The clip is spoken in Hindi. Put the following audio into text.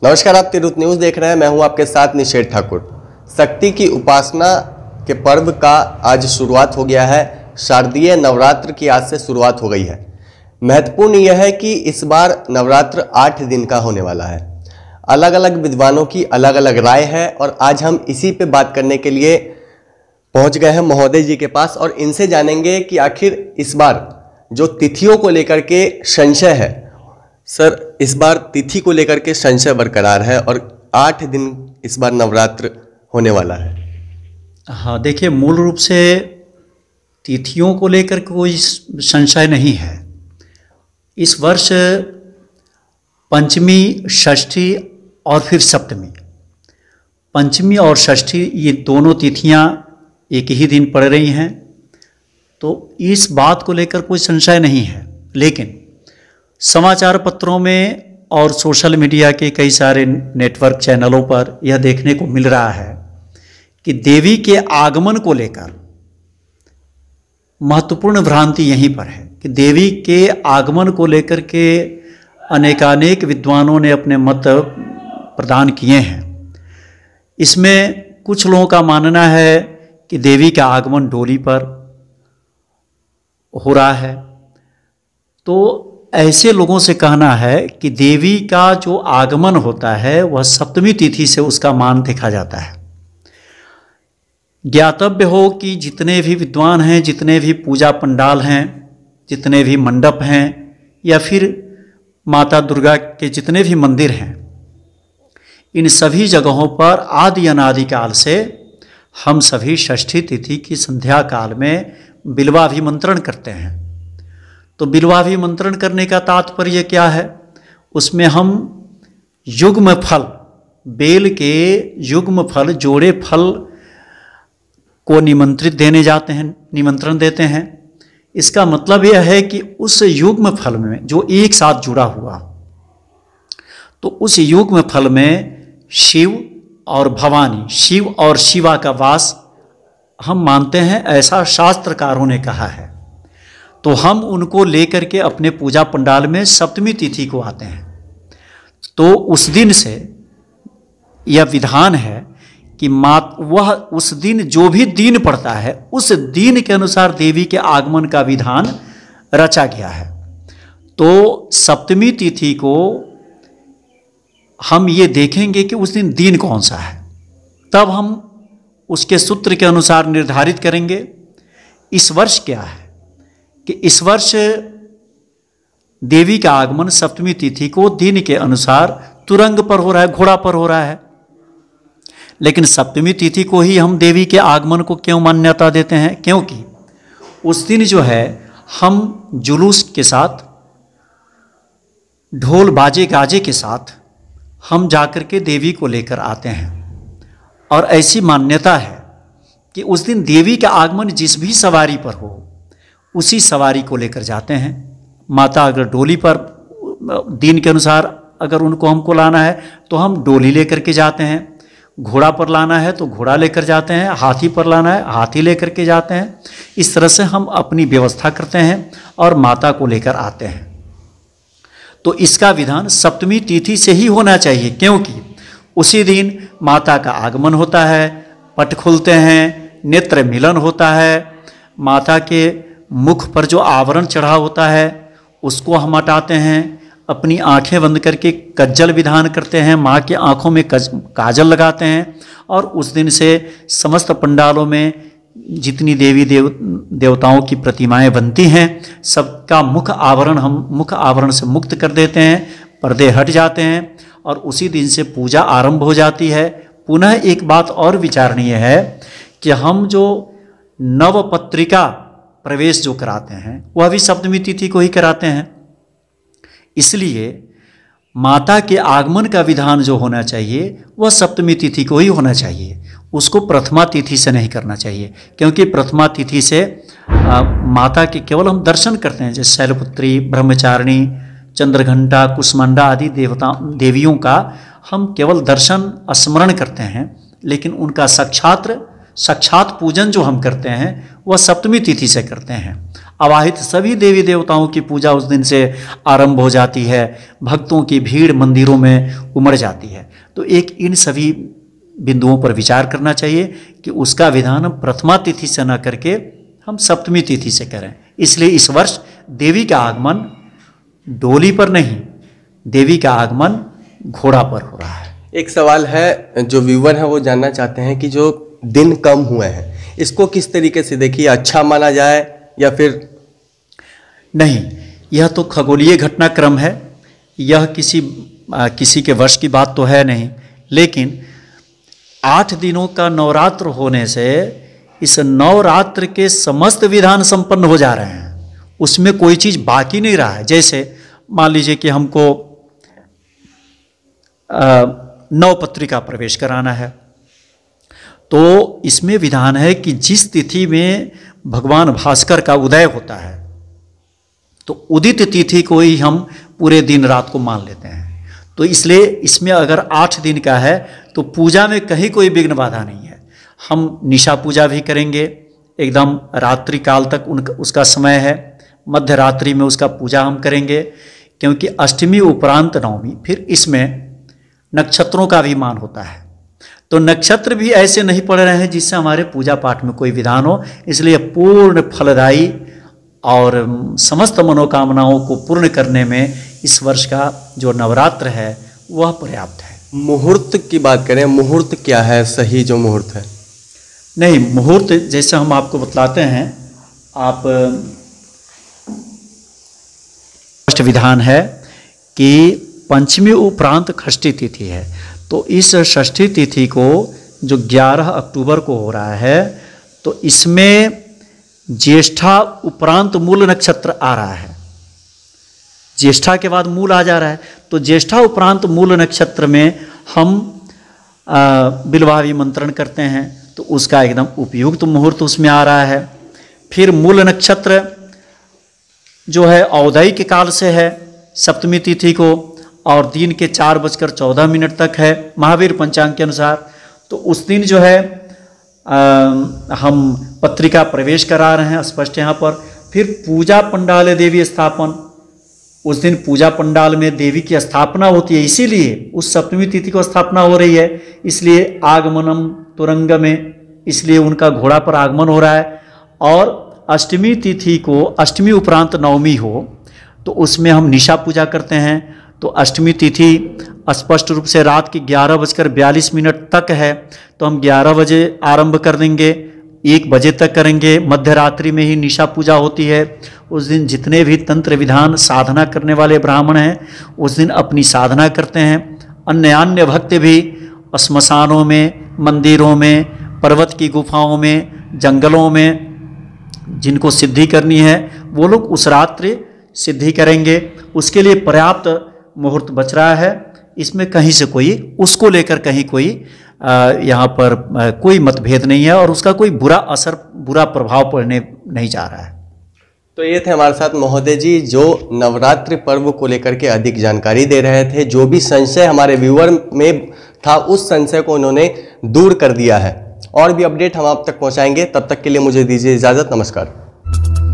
नमस्कार, आप तिरुत न्यूज़ देख रहे हैं। मैं हूं आपके साथ निषेध ठाकुर। शक्ति की उपासना के पर्व का आज शुरुआत हो गया है। शारदीय नवरात्र की आज से शुरुआत हो गई है। महत्वपूर्ण यह है कि इस बार नवरात्र 8 दिन का होने वाला है। अलग अलग विद्वानों की अलग अलग राय है और आज हम इसी पे बात करने के लिए पहुंच गए हैं महोदय जी के पास और इनसे जानेंगे कि आखिर इस बार जो तिथियों को लेकर के संशय है, सर इस बार तिथि को लेकर के संशय बरकरार है और 8 दिन इस बार नवरात्र होने वाला है। हाँ, देखिए, मूल रूप से तिथियों को लेकर कोई संशय नहीं है। इस वर्ष पंचमी, षष्ठी और फिर सप्तमी, पंचमी और षष्ठी ये दोनों तिथियां एक ही दिन पड़ रही हैं, तो इस बात को लेकर कोई संशय नहीं है। लेकिन समाचार पत्रों में और सोशल मीडिया के कई सारे नेटवर्क चैनलों पर यह देखने को मिल रहा है कि देवी के आगमन को लेकर महत्वपूर्ण भ्रांति यहीं पर है कि देवी के आगमन को लेकर के अनेकानेक विद्वानों ने अपने मत प्रदान किए हैं। इसमें कुछ लोगों का मानना है कि देवी का आगमन डोली पर हो रहा है, तो ऐसे लोगों से कहना है कि देवी का जो आगमन होता है वह सप्तमी तिथि से उसका मान देखा जाता है। ज्ञातव्य हो कि जितने भी विद्वान हैं, जितने भी पूजा पंडाल हैं, जितने भी मंडप हैं या फिर माता दुर्गा के जितने भी मंदिर हैं, इन सभी जगहों पर आदि अनादि काल से हम सभी षष्ठी तिथि की संध्या काल में बिल्वाभिमंत्रण करते हैं। तो बिल्वाभिमंत्रण करने का तात्पर्य क्या है? उसमें हम युग्म फल, बेल के युग्म फल, जोड़े फल को निमंत्रण देते हैं। इसका मतलब यह है कि उस युग्म फल में जो एक साथ जुड़ा हुआ, तो उस युग्म फल में शिव और भवानी, शिव और शिवा का वास हम मानते हैं, ऐसा शास्त्रकारों ने कहा है। तो हम उनको लेकर के अपने पूजा पंडाल में सप्तमी तिथि को आते हैं। तो उस दिन से यह विधान है कि वह उस दिन जो भी दिन पड़ता है उस दिन के अनुसार देवी के आगमन का विधान रचा गया है। तो सप्तमी तिथि को हम ये देखेंगे कि उस दिन कौन सा है, तब हम उसके सूत्र के अनुसार निर्धारित करेंगे। इस वर्ष क्या है कि इस वर्ष देवी का आगमन सप्तमी तिथि को दिन के अनुसार तुरंग पर हो रहा है, घोड़ा पर हो रहा है। लेकिन सप्तमी तिथि को ही हम देवी के आगमन को क्यों मान्यता देते हैं? क्योंकि उस दिन जो है हम जुलूस के साथ, ढोल बाजे गाजे के साथ हम जाकर के देवी को लेकर आते हैं। और ऐसी मान्यता है कि उस दिन देवी का आगमन जिस भी सवारी पर हो उसी सवारी को लेकर जाते हैं। माता अगर डोली पर दिन के अनुसार अगर उनको हमको लाना है तो हम डोली लेकर के जाते हैं, घोड़ा पर लाना है तो घोड़ा लेकर जाते हैं, हाथी पर लाना है हाथी लेकर के जाते हैं। इस तरह से हम अपनी व्यवस्था करते हैं और माता को लेकर आते हैं। तो इसका विधान सप्तमी तिथि से ही होना चाहिए, क्योंकि उसी दिन माता का आगमन होता है, पट खुलते हैं, नेत्र मिलन होता है, माता के मुख पर जो आवरण चढ़ा होता है उसको हम हटाते हैं, अपनी आंखें बंद करके कज्जल विधान करते हैं, माँ की आंखों में काजल लगाते हैं। और उस दिन से समस्त पंडालों में जितनी देवी देवताओं की प्रतिमाएं बनती हैं सबका मुख आवरण से मुक्त कर देते हैं, पर्दे हट जाते हैं और उसी दिन से पूजा आरंभ हो जाती है। पुनः एक बात और विचारणीय है कि हम जो नवपत्रिका प्रवेश जो कराते हैं वह भी सप्तमी तिथि को ही कराते हैं। इसलिए माता के आगमन का विधान जो होना चाहिए वह सप्तमी तिथि को ही होना चाहिए, उसको प्रथमा तिथि से नहीं करना चाहिए। क्योंकि प्रथमा तिथि से माता के केवल हम दर्शन करते हैं, जैसे शैलपुत्री, ब्रह्मचारिणी, चंद्रघंटा, कुष्मांडा आदि देवियों का हम केवल दर्शन स्मरण करते हैं, लेकिन उनका साक्षात पूजन जो हम करते हैं वह सप्तमी तिथि से करते हैं। अवाहित सभी देवी देवताओं की पूजा उस दिन से आरंभ हो जाती है। भक्तों की भीड़ मंदिरों में उमड़ जाती है। तो एक इन सभी बिंदुओं पर विचार करना चाहिए कि उसका विधान हम प्रथमा तिथि से न करके हम सप्तमी तिथि से करें। इसलिए इस वर्ष देवी का आगमन डोली पर नहीं, देवी का आगमन घोड़ा पर हो रहा है। एक सवाल है, जो व्यूवर हैं वो जानना चाहते हैं कि जो दिन कम हुए हैं इसको किस तरीके से देखिए, अच्छा माना जाए या फिर नहीं? यह तो खगोलीय घटनाक्रम है, यह किसी के वश की बात तो है नहीं। लेकिन 8 दिनों का नवरात्र होने से इस नवरात्र के समस्त विधान संपन्न हो जा रहे हैं, उसमें कोई चीज़ बाकी नहीं रहा है। जैसे मान लीजिए कि हमको नवपत्रिका प्रवेश कराना है, तो इसमें विधान है कि जिस तिथि में भगवान भास्कर का उदय होता है तो उदित तिथि को ही हम पूरे दिन रात को मान लेते हैं। तो इसलिए इसमें अगर 8 दिन का है तो पूजा में कहीं कोई विघ्न बाधा नहीं है। हम निशा पूजा भी करेंगे, एकदम रात्रि काल तक उसका समय है। मध्य रात्रि में उसका पूजा हम करेंगे, क्योंकि अष्टमी उपरांत नवमी, फिर इसमें नक्षत्रों का भी मान होता है। तो नक्षत्र भी ऐसे नहीं पड़ रहे हैं जिससे हमारे पूजा पाठ में कोई विधान हो। इसलिए पूर्ण फलदायी और समस्त मनोकामनाओं को पूर्ण करने में इस वर्ष का जो नवरात्र है वह पर्याप्त है। मुहूर्त की बात करें, मुहूर्त क्या है, सही जो मुहूर्त है? नहीं, मुहूर्त जैसे हम आपको बतलाते हैं, आप स्पष्ट विधान है कि पंचमी उपरांत षष्ठी तिथि है। तो इस षष्ठी तिथि को जो 11 अक्टूबर को हो रहा है, तो इसमें ज्येष्ठा उपरांत मूल नक्षत्र आ रहा है। ज्येष्ठा के बाद मूल आ जा रहा है, तो ज्येष्ठा उपरांत मूल नक्षत्र में हम बिल्वाभिमंत्रण करते हैं, तो उसका एकदम उपयुक्त मुहूर्त उसमें आ रहा है। फिर मूल नक्षत्र जो है औदयिक काल से है सप्तमी तिथि को, और दिन के 4:14 तक है महावीर पंचांग के अनुसार। तो उस दिन जो है हम पत्रिका प्रवेश करा रहे हैं, स्पष्ट यहाँ पर। फिर पूजा पंडाल देवी स्थापन, उस दिन पूजा पंडाल में देवी की स्थापना होती है, इसीलिए उस सप्तमी तिथि को स्थापना हो रही है। इसलिए आगमनम तुरंग में, इसलिए उनका घोड़ा पर आगमन हो रहा है। और अष्टमी तिथि को, अष्टमी उपरांत नवमी हो तो उसमें हम निशा पूजा करते हैं। तो अष्टमी तिथि स्पष्ट रूप से रात के 11:42 तक है, तो हम 11 बजे आरंभ कर देंगे, 1 बजे तक करेंगे। मध्य रात्रि में ही निशा पूजा होती है। उस दिन जितने भी तंत्र विधान साधना करने वाले ब्राह्मण हैं उस दिन अपनी साधना करते हैं। अन्य भक्त भी श्मशानों में, मंदिरों में, पर्वत की गुफाओं में, जंगलों में जिनको सिद्धि करनी है वो लोग उस रात्रि सिद्धि करेंगे। उसके लिए पर्याप्त मुहूर्त बच रहा है। इसमें कहीं से कोई उसको लेकर कहीं कोई यहाँ पर कोई मतभेद नहीं है, और उसका कोई बुरा असर, बुरा प्रभाव पड़ने नहीं जा रहा है। तो ये थे हमारे साथ महोदय जी, जो नवरात्रि पर्व को लेकर के अधिक जानकारी दे रहे थे। जो भी संशय हमारे व्यूअर में था उस संशय को उन्होंने दूर कर दिया है। और भी अपडेट हम आप तक पहुँचाएंगे, तब तक के लिए मुझे दीजिए इजाज़त। नमस्कार।